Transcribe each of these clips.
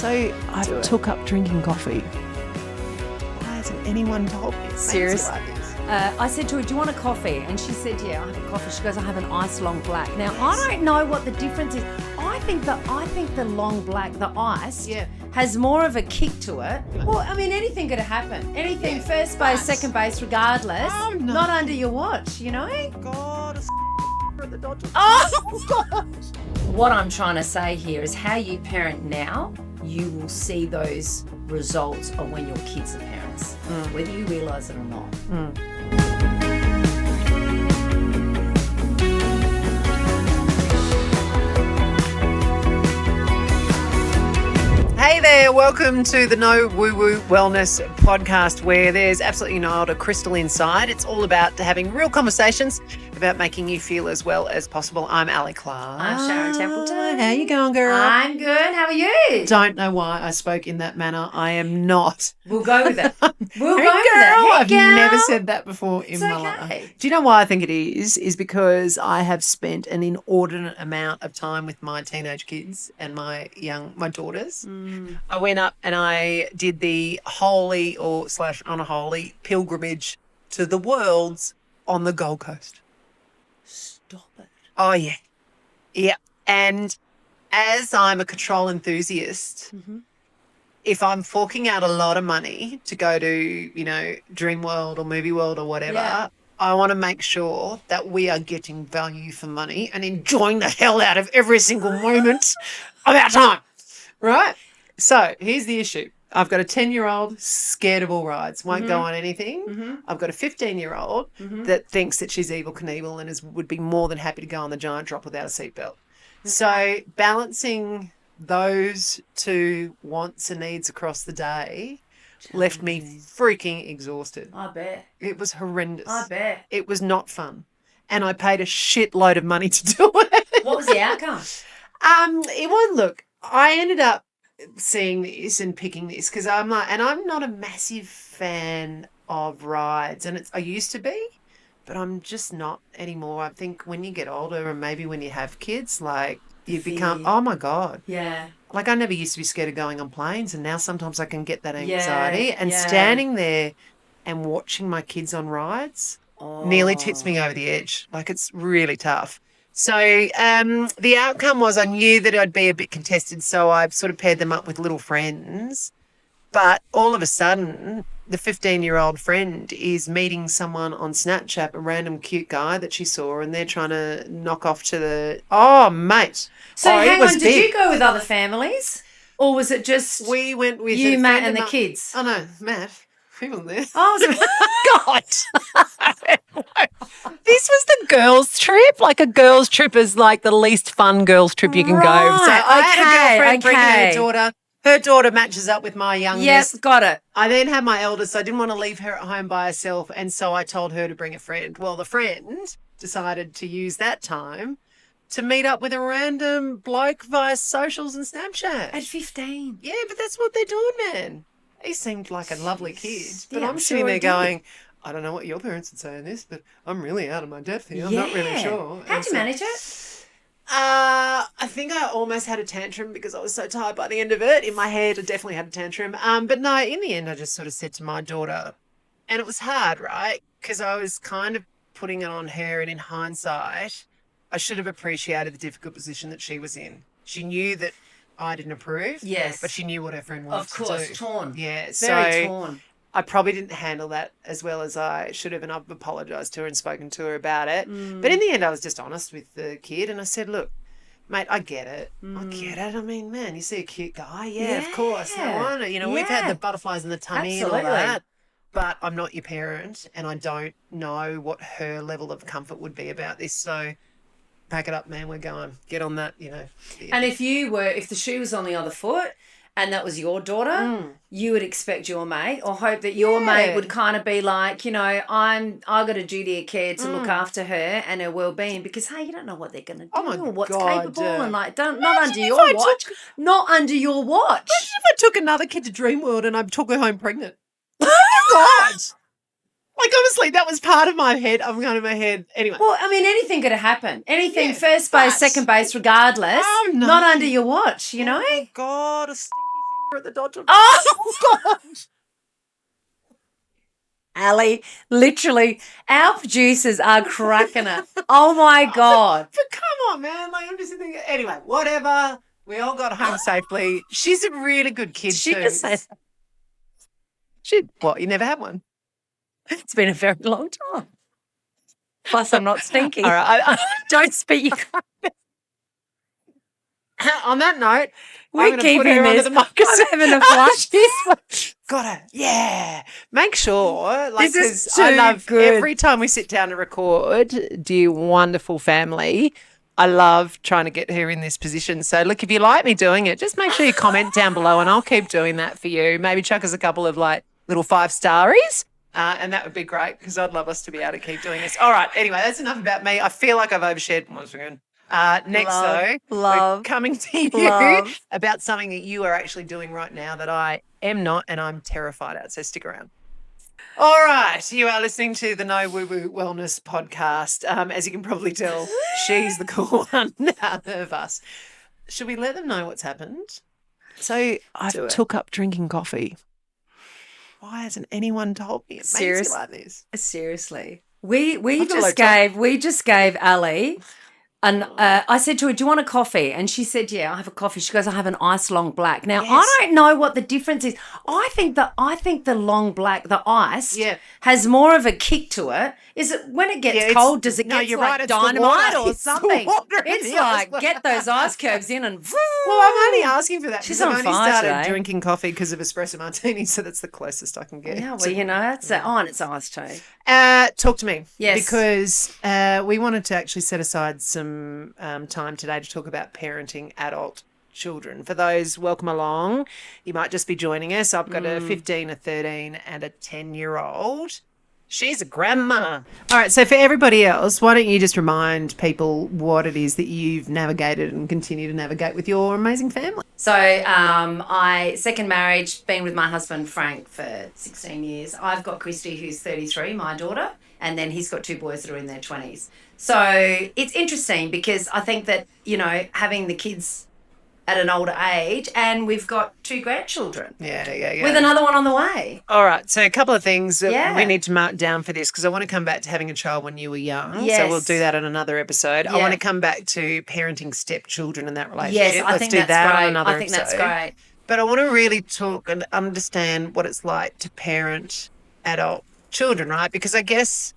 So I took up drinking coffee. Why hasn't anyone told me? Seriously? Like this? I said to her, do you want a coffee? And she said, yeah, I have a coffee. She goes, I have an ice long black. Now, I don't know what the difference is. I think the long black, the ice, has more of a kick to it. Well, I mean, anything could happen. Anything, first base, second base, regardless. Oh, no. Not under your watch, you know? God, at the Dodgers. Oh, God. What I'm trying to say here is how you parent now, you will see those results of when your kids are parents, whether you realise it or not. Hey there, welcome to the No Woo Woo Wellness podcast, where there's absolutely not a crystal inside. It's all about having real conversations about making you feel as well as possible. I'm Ali Clark. I'm Sharon Templeton. How you going, girl? I'm good. How are you? Don't know why I spoke in that manner. I am not. We'll go with it. We'll Hey, go with it. girl, Hey, I've girl. never said that before in It's my okay. life. Do you know why I think it is? Is because I have spent an inordinate amount of time with my teenage kids and my daughters. I went up and I did the holy or / unholy pilgrimage to the worlds on the Gold Coast. Stop it. Oh, yeah. Yeah. And as I'm a control enthusiast, if I'm forking out a lot of money to go to, Dream World or Movie World or whatever, I want to make sure that we are getting value for money and enjoying the hell out of every single moment of our time. Right? So here's the issue. I've got a 10-year-old scared of all rides, won't go on anything. I've got a 15-year-old that thinks that she's Evel Knievel and would be more than happy to go on the giant drop without a seatbelt. Okay. So balancing those two wants and needs across the day left me freaking exhausted. I bet. It was horrendous. I bet. It was not fun. And I paid a shitload of money to do it. What was the outcome? I ended up seeing this and picking this because I'm not a massive fan of rides, and I used to be, but I'm just not anymore. I think when you get older and maybe when you have kids, like you become, oh my God. Yeah. Like I never used to be scared of going on planes, and now sometimes I can get that anxiety and standing there and watching my kids on rides nearly tips me over the edge. Like it's really tough. So the outcome was I knew that I'd be a bit contested, so I sort of paired them up with little friends. But all of a sudden, the 15-year-old friend is meeting someone on Snapchat, a random cute guy that she saw, and they're trying to knock off to the... Oh, mate. So hang on, did big. you go with other families? Or was it just We went with you, a Matt, friend and of the kids? Oh, no, Matt. He wasn't there. Oh, was it? God. This was the girls' trip. Like a girls' trip is like the least fun girls' trip you can go. So I had a girlfriend bringing her daughter. Her daughter matches up with my youngest. Yes, got it. I then had my eldest, so I didn't want to leave her at home by herself, and so I told her to bring a friend. Well, the friend decided to use that time to meet up with a random bloke via socials and Snapchat. At 15. Yeah, but that's what they're doing, man. He seemed like a lovely kid, but Yeah, I'm I'm sitting sure there he did. going, I don't know what your parents would say in this, but I'm really out of my depth here. I'm not really sure. How'd you manage it? I think I almost had a tantrum because I was so tired by the end of it. In my head, I definitely had a tantrum. But no, in the end, I just sort of said to my daughter, and it was hard, right? Because I was kind of putting it on her, and in hindsight, I should have appreciated the difficult position that she was in. She knew that I didn't approve. Yes. But she knew what her friend wanted Of to do. course, torn. Yeah. Very torn. I probably didn't handle that as well as I should have, and I've apologised to her and spoken to her about it. But in the end, I was just honest with the kid, and I said, look, mate, I get it. I get it. I mean, man, you see a cute guy. Yeah, of course. No wonder. We've had the butterflies in the tummy and all that. But I'm not your parent, and I don't know what her level of comfort would be about this. So pack it up, man. We're going. Get on that, And if the shoe was on the other foot and that was your daughter, you would expect your mate or hope that your mate would kind of be like, I've got a duty of care to look after her and her well-being because, hey, you don't know what they're going to do or what's capable and not under your watch. Not under your watch. Imagine if I took another kid to Dreamworld and I took her home pregnant. Oh, God. Like, honestly, that was part of my head. I'm going in my head. Anyway. Well, I mean, anything could have happened. Anything, first base, second base, regardless. Oh, no. Not under your watch, Oh, God, a stinky at the Dodger. Oh, God. Ali, literally, our producers are cracking it. Oh, my God. But come on, man. Like, I'm just thinking. Anyway, whatever. We all got home safely. She's a really good kid, She too. just said, What? You never had one? it's been a very long time. Plus, I'm not stinky. All right. Don't speak. On that note, We're keeping this. I'm having a flush. Got it. Yeah. Make sure, like, This is because I too love good. every time we sit down to record, dear wonderful family, I love trying to get her in this position. So, look, if you like me doing it, just make sure you comment down below and I'll keep doing that for you. Maybe chuck us a couple of, like, little 5-starries. And that would be great because I'd love us to be able to keep doing this. All right. Anyway, that's enough about me. I feel like I've overshared once again. Next, we're coming to you about something that you are actually doing right now that I am not, and I'm terrified at. So stick around. All right. You are listening to the No Woo Woo Wellness podcast. As you can probably tell, she's the cool one out of us. Should we let them know what's happened? So I took up drinking coffee. Why hasn't anyone told me? It makes me like this. Seriously. We just gave Ali. And I said to her, do you want a coffee? And she said, yeah, I have a coffee. She goes, I have an ice long black. Now, I don't know what the difference is. I think the long black, the ice, has more of a kick to it. Is it when it gets cold, does it get like dynamite or something? It's like, get those ice curves in and Well, I'm only asking for that She's because on I've only fire started today. drinking coffee because of espresso martini, so that's the closest I can get. Yeah, well, you know, that's and it's ice too. Talk to me. Yes. Because we wanted to actually set aside some time today to talk about parenting adult children. For those, welcome along. You might just be joining us. I've got a 15, a 13 and a 10-year-old. She's a grandma. All right, so for everybody else, why don't you just remind people what it is that you've navigated and continue to navigate with your amazing family? So I second marriage, been with my husband Frank for 16 years. I've got Christy, who's 33, my daughter, and then he's got 2 boys that are in their 20s. So it's interesting because I think that, you know, having the kids at an older age, and we've got 2 grandchildren. Yeah. With another one on the way. All right, so a couple of things that we need to mark down for this because I want to come back to having a child when you were young. Yes. So we'll do that in another episode. Yeah. I want to come back to parenting stepchildren and that relationship. Yes, I think do that's that great. on another I think episode. that's great. But I want to really talk and understand what it's like to parent adult children, right? Because I guess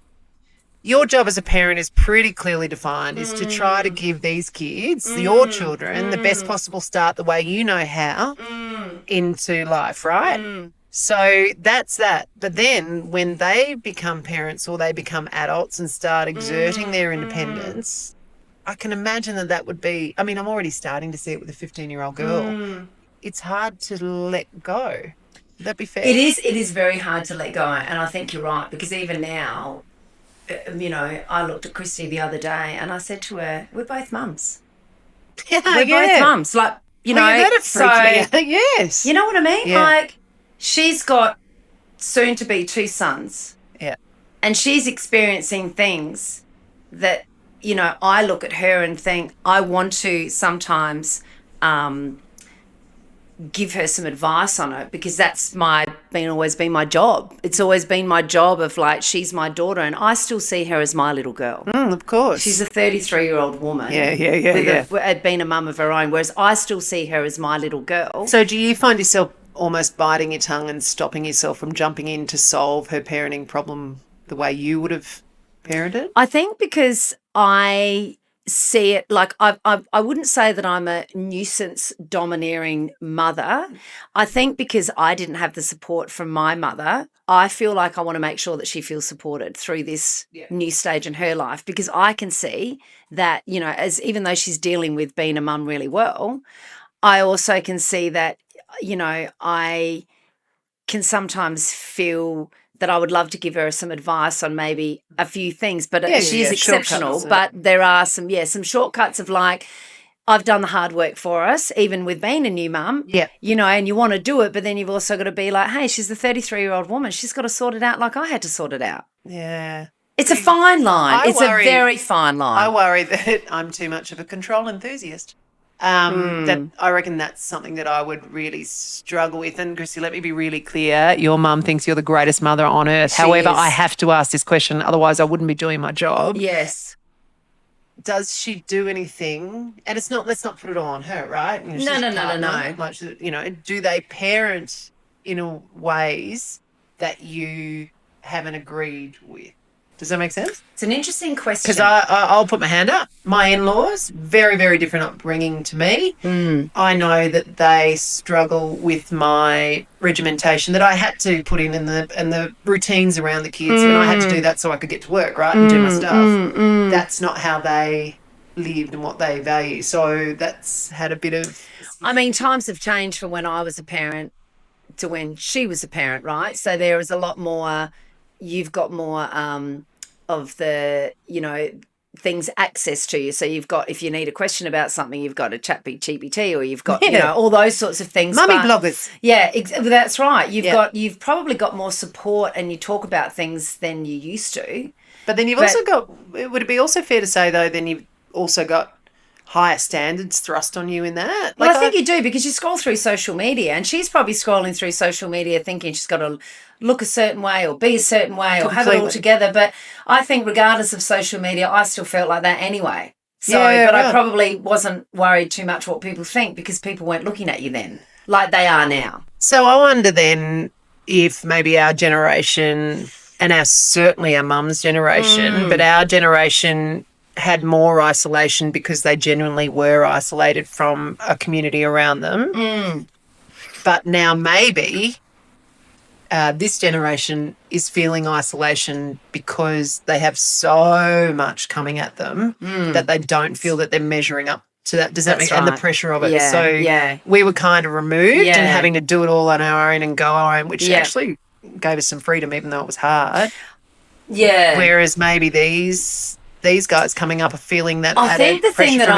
your job as a parent is pretty clearly defined, is to try to give these kids, your children, the best possible start the way you know how into life, right? So that's that. But then when they become parents or they become adults and start exerting their independence, I can imagine that would be, I mean, I'm already starting to see it with a 15-year-old girl. It's hard to let go. Would that be fair? It is very hard to let go. And I think you're right, because even now, you know, I looked at Christy the other day and I said to her, we're both mums. Yeah, we're both mums. Like, you know, yes. You know what I mean? Yeah. Like, she's got soon to be 2 sons. Yeah. And she's experiencing things that, you know, I look at her and think I want to sometimes give her some advice on it, because that's always been my job. It's always been my job of, like, she's my daughter and I still see her as my little girl. Of course. She's a 33-year-old woman. Yeah. Being a mum of her own, whereas I still see her as my little girl. So do you find yourself almost biting your tongue and stopping yourself from jumping in to solve her parenting problem the way you would have parented? I think because I see it, like, I wouldn't say that I'm a nuisance domineering mother. I think because I didn't have the support from my mother, I feel like I want to make sure that she feels supported through this new stage in her life, because I can see that, you know, even though she's dealing with being a mum really well, I also can see that, you know, I can sometimes feel that I would love to give her some advice on maybe a few things, but she is exceptional. But there are some shortcuts of, like, I've done the hard work for us, even with being a new mum, you know, and you want to do it, but then you've also got to be like, hey, she's the 33-year-old woman. She's got to sort it out like I had to sort it out. Yeah. It's a fine line. It's a very fine line. I worry that I'm too much of a control enthusiast. That I reckon that's something that I would really struggle with. And Chrissy, let me be really clear. Your mum thinks you're the greatest mother on earth. However, I have to ask this question, otherwise I wouldn't be doing my job. Yes. Does she do anything? And it's not, let's not put it all on her, right? You know, No. Like, you know, do they parent in ways that you haven't agreed with? Does that make sense? It's an interesting question. Because I'll put my hand up. My in-laws, very, very different upbringing to me. I know that they struggle with my regimentation that I had to put in the routines around the kids. And I had to do that so I could get to work, right, and do my stuff. That's not how they lived and what they value. So that's had a bit of... I mean, times have changed from when I was a parent to when she was a parent, right? So there is a lot more... You've got more of the, you know, things access to you. So you've got, if you need a question about something, you've got a ChatGPT, or you've got, you know, all those sorts of things. Mummy bloggers. Yeah, that's right. You've probably got more support, and you talk about things than you used to. But then you've also got, would it be also fair to say, though, then you've also got higher standards thrust on you in that? Well, I think you do, because you scroll through social media, and she's probably scrolling through social media thinking she's got to look a certain way or be a certain way or have it all together. But I think regardless of social media, I still felt like that anyway. So, I probably wasn't worried too much what people think, because people weren't looking at you then like they are now. So I wonder then if maybe our generation, and certainly our mum's generation, but our generation had more isolation because they genuinely were isolated from a community around them. But now maybe this generation is feeling isolation because they have so much coming at them that they don't feel that they're measuring up to that. Does that make sense? And the pressure of it. Yeah, so we were kind of removed and having to do it all on our own and go our own, which actually gave us some freedom, even though it was hard. Yeah. Whereas maybe these guys coming up are feeling that I think the thing that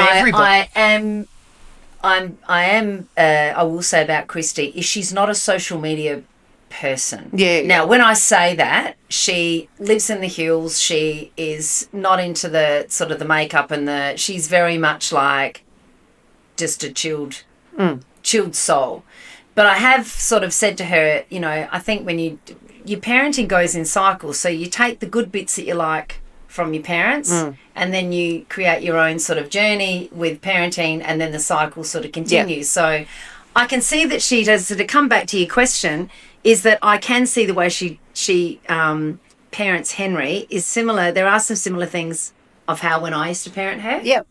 I will say about Christy is she's not a social media person. Yeah. Now, when I say that, she lives in the hills. She is not into the sort of the makeup and she's very much like just a chilled soul. But I have sort of said to her, you know, I think when your parenting goes in cycles, so you take the good bits that you like from your parents and then you create your own sort of journey with parenting, and then the cycle sort of continues. So I can see that she does. So to come back to your question, is that I can see the way she parents Henry is similar. There are some similar things of how when I used to parent her. Yep.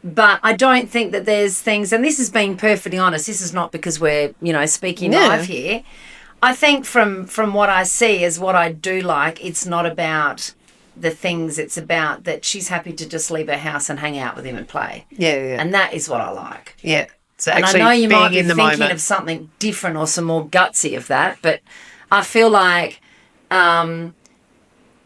But I don't think that there's things, and this is being perfectly honest, this is not because we're, you know, speaking live here. I think from what I see is what I do like, it's not about the things, it's about that she's happy to just leave her house and hang out with him and play. Yeah. And that is what I like. Yeah. So and actually I know you might be in the thinking moment of something different or some more gutsy of that, but I feel like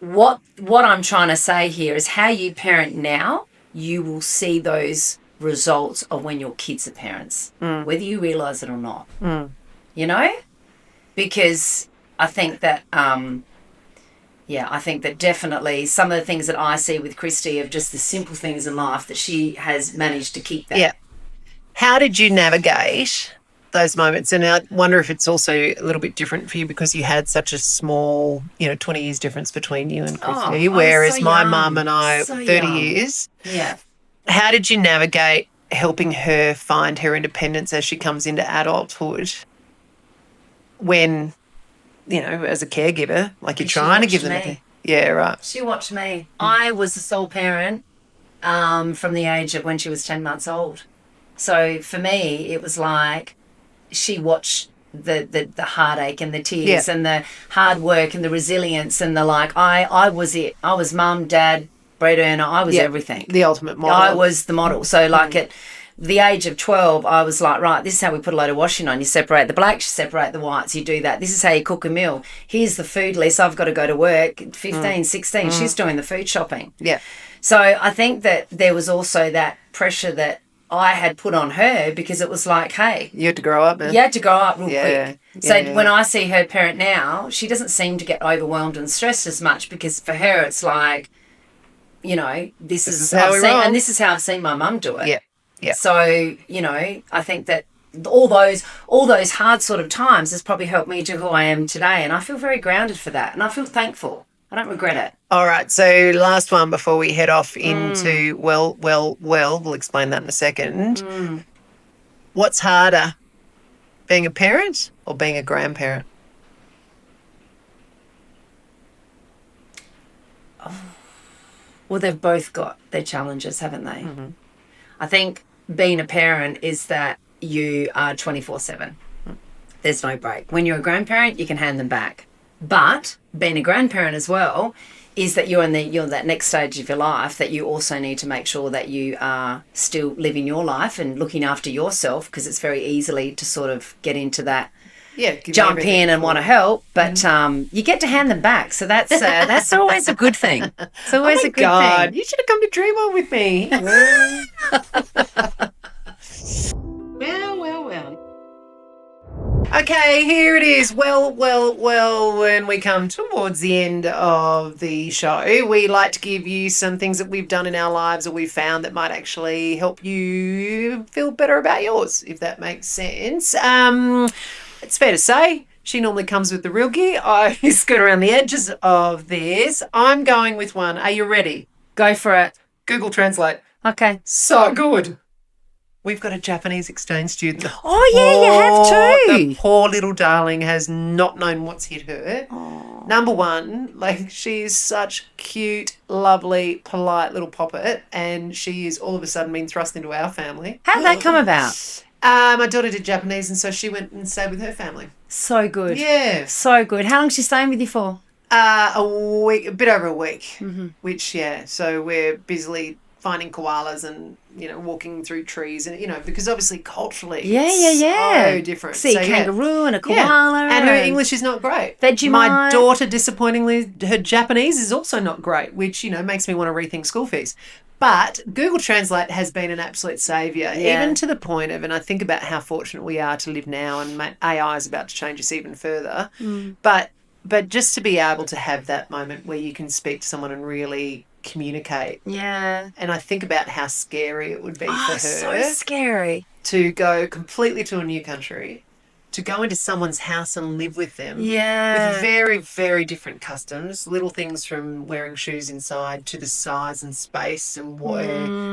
what I'm trying to say here is how you parent now, you will see those results of when your kids are parents, whether you realise it or not. You know? Because I think that I think that definitely some of the things that I see with Christy of just the simple things in life, that she has managed to keep that. Yeah. How did you navigate those moments? And I wonder if it's also a little bit different for you because you had such a small, 20 years difference between you and Christy, whereas my mum and I, 30 years. Yeah. How did you navigate helping her find her independence as she comes into adulthood when, as a caregiver, like you're trying to give them yeah, right. She watched me. I was the sole parent from the age of when she was 10 months old. So for me, it was like she watched the heartache and the tears and the hard work and the resilience and the I was it. I was mum, dad, bread earner. I was everything. The ultimate model. I was the model. So at the age of 12, I was like, right, this is how we put a load of washing on. You separate the blacks, you separate the whites, you do that. This is how you cook a meal. Here's the food list. I've got to go to work. 15, 16, she's doing the food shopping. Yeah. So I think that there was also that pressure that I had put on her because it was like, hey. You had to grow up, man. You had to grow up real quick. Yeah, when I see her parent now, she doesn't seem to get overwhelmed and stressed as much because for her it's like, this is how we roll. And this is how I've seen my mum do it. Yeah. Yeah. So, you know, I think that all those hard sort of times has probably helped me to who I am today, and I feel very grounded for that, and I feel thankful. I don't regret it. All right, so last one before we head off into we'll explain that in a second. What's harder, being a parent or being a grandparent? Well, they've both got their challenges, haven't they? I think being a parent is that you are 24/7. There's no break. When you're a grandparent, you can hand them back. But being a grandparent as well is that you're in that next stage of your life that you also need to make sure that you are still living your life and looking after yourself, because it's very easily to sort of get into that jump in and want to help, but you get to hand them back. So that's always a good thing. It's always a good thing. You should have come to Dream On with me. Well. Okay, here it is. Well, when we come towards the end of the show, we like to give you some things that we've done in our lives or we've found that might actually help you feel better about yours, if that makes sense. It's fair to say she normally comes with the real gear. I skirt around the edges of this. I'm going with one. Are you ready? Go for it. Google Translate. Okay. So good. We've got a Japanese exchange student. Oh, yeah, you have too. The poor little darling has not known what's hit her. Oh. Number one, like, she is such cute, lovely, polite little poppet, and she is all of a sudden been thrust into our family. How'd that come about? My daughter did Japanese, and so she went and stayed with her family. So good. Yeah. So good. How long is she staying with you for? A week, a bit over a week, which, so we're busily finding koalas and, you know, walking through trees and, you know, because obviously culturally so different. See, a kangaroo and a koala. And her English is not great. Vegemite. My daughter, disappointingly, her Japanese is also not great, which, you know, makes me want to rethink school fees. But Google Translate has been an absolute saviour, even to the point of, and I think about how fortunate we are to live now, and AI is about to change us even further, but just to be able to have that moment where you can speak to someone and really communicate. Yeah. And I think about how scary it would be for her. So scary. To go completely to a new country, to go into someone's house and live with them. Yeah. With very, very different customs, little things from wearing shoes inside to the size and space and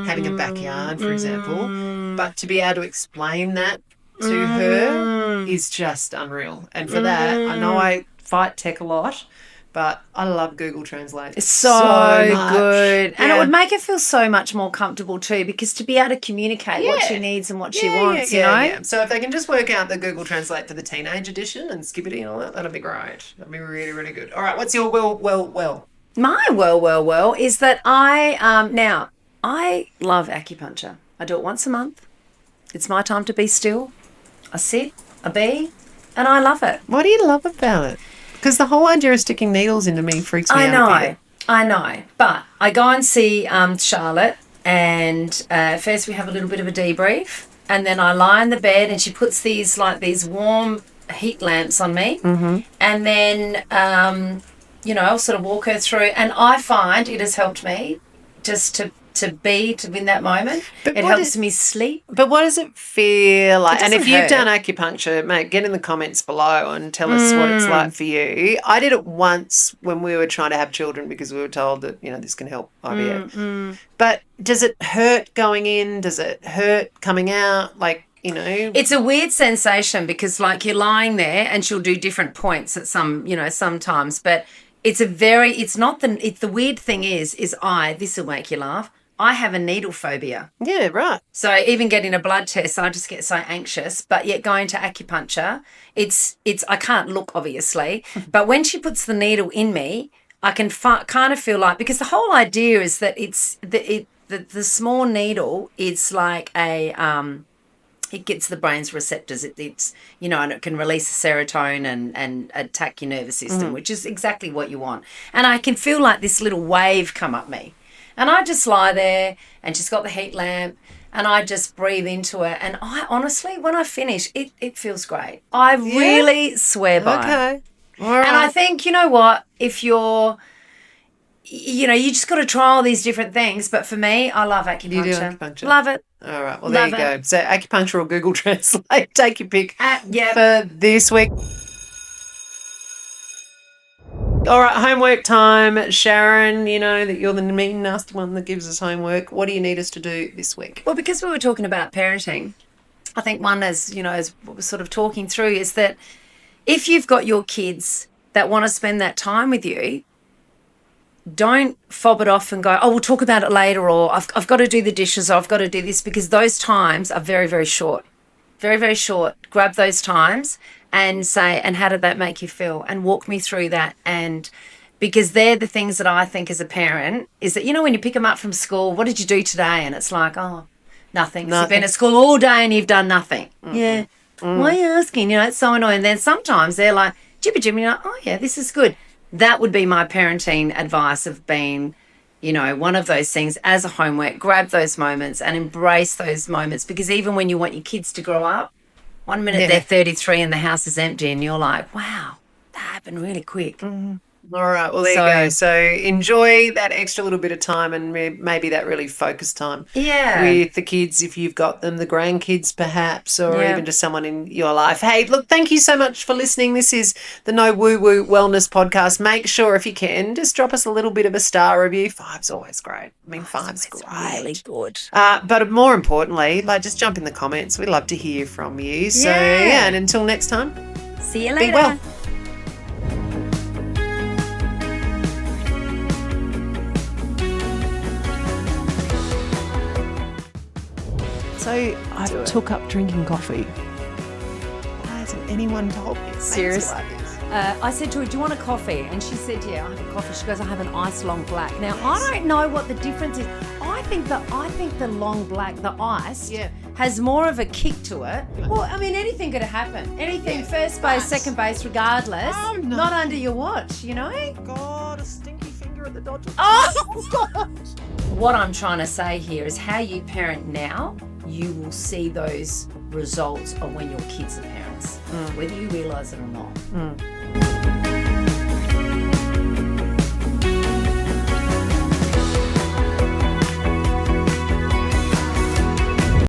having a backyard, for example. But to be able to explain that to her is just unreal. And for that, I know I fight tech a lot, but I love Google Translate. It's so good. Yeah. And it would make her feel so much more comfortable too, because to be able to communicate what she needs and what she wants, you know? Yeah. So if they can just work out the Google Translate for the teenage edition and Skippity and all that, that'd be great. That'd be really, really good. All right, what's your well? My well is that I love acupuncture. I do it once a month. It's my time to be still. I sit, I be, and I love it. What do you love about it? Because the whole idea of sticking needles into me freaks me out. I know. But I go and see Charlotte, and first we have a little bit of a debrief, and then I lie in the bed, and she puts these warm heat lamps on me, and then I'll sort of walk her through, and I find it has helped me just to in that moment. It helps me sleep. But what does it feel like? And if you've done acupuncture, mate, get in the comments below and tell us what it's like for you. I did it once when we were trying to have children because we were told that, you know, this can help IVF. But does it hurt going in? Does it hurt coming out? Like, you know, it's a weird sensation because, like, you're lying there and she'll do different points at sometimes, but it's the weird thing is this will make you laugh. I have a needle phobia. Yeah, right. So even getting a blood test, I just get so anxious. But yet going to acupuncture, it's I can't look, obviously. But when she puts the needle in me, I can kind of feel like, because the whole idea is that the small needle is like it gets the brain's receptors. It's and it can release serotonin and attack your nervous system, which is exactly what you want. And I can feel like this little wave come up me. And I just lie there, and she's got the heat lamp, and I just breathe into it. And I honestly, when I finish, it feels great. I really swear by it. Okay. All right. And I think, you know what, if you're you know, you just got to try all these different things. But for me, I love acupuncture. You do acupuncture? Love it. All right. Well, there you go. So acupuncture or Google Translate. Take your pick Yep. for this week. All right, homework time. Sharon, you know that you're the mean, nasty one that gives us homework. What do you need us to do this week? Well, because we were talking about parenting, I think one, as you know, as what we're sort of talking through, is that if you've got your kids that want to spend that time with you, don't fob it off and go, oh, we'll talk about it later, or I've got to do the dishes, or I've got to do this, because those times are very, very short. Very, very short. Grab those times and say, and how did that make you feel? And walk me through that. And because they're the things that I think as a parent is that, you know, when you pick them up from school, what did you do today? And it's like, oh, nothing. You've been at school all day and you've done nothing. Mm-hmm. Yeah. Why are you asking? You know, it's so annoying. And then sometimes they're like, jibber jibber, you're like, oh yeah, this is good. That would be my parenting advice of being, you know, one of those things as a homework. Grab those moments and embrace those moments, because even when you want your kids to grow up, 1 minute they're 33 and the house is empty and you're like, wow, that happened really quick. Mm-hmm. All right. Well, there you go. So enjoy that extra little bit of time, and maybe that really focused time with the kids if you've got them, the grandkids perhaps, or even just someone in your life. Hey, look, thank you so much for listening. This is the No Woo Woo Wellness Podcast. Make sure, if you can, just drop us a little bit of a star review. 5's always great. I mean, 5's great. Really good. But more importantly, like, just jump in the comments. We'd love to hear from you. So, and until next time, see you later. Be well. So I took up drinking coffee. Why hasn't anyone told me? Seriously. I said to her, do you want a coffee? And she said, yeah, I have a coffee. She goes, I have an iced long black. Now, I don't know what the difference is. I think the long black, the iced, has more of a kick to it. Well, I mean, anything could happen. Anything, first base, second base, regardless. Oh, no. Not under your watch, you know? Oh, God, a stinky finger at the Dodgers. Oh, God. What I'm trying to say here is how you parent now, you will see those results of when your kids are parents, whether you realise it or not.